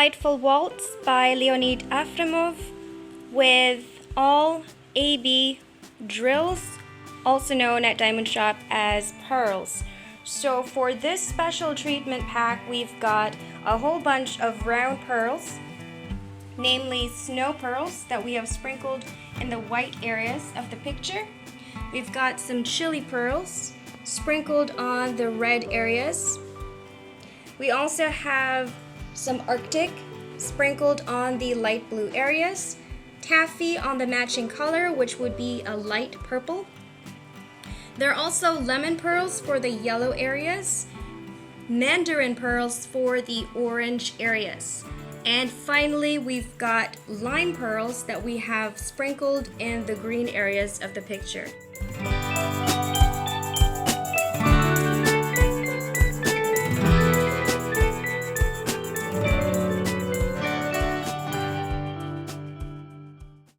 Delightful Waltz by Leonid Afremov with all AB drills, also known at Diamond Shop as pearls. So for this special treatment pack, we've got a whole bunch of round pearls, namely snow pearls that we have sprinkled in the white areas of the picture. We've got some chili pearls sprinkled on the red areas. We also have some Arctic sprinkled on the light blue areas, taffy on the matching color, which would be a light purple. There are also lemon pearls for the yellow areas, mandarin pearls for the orange areas. And finally, we've got lime pearls that we have sprinkled in the green areas of the picture.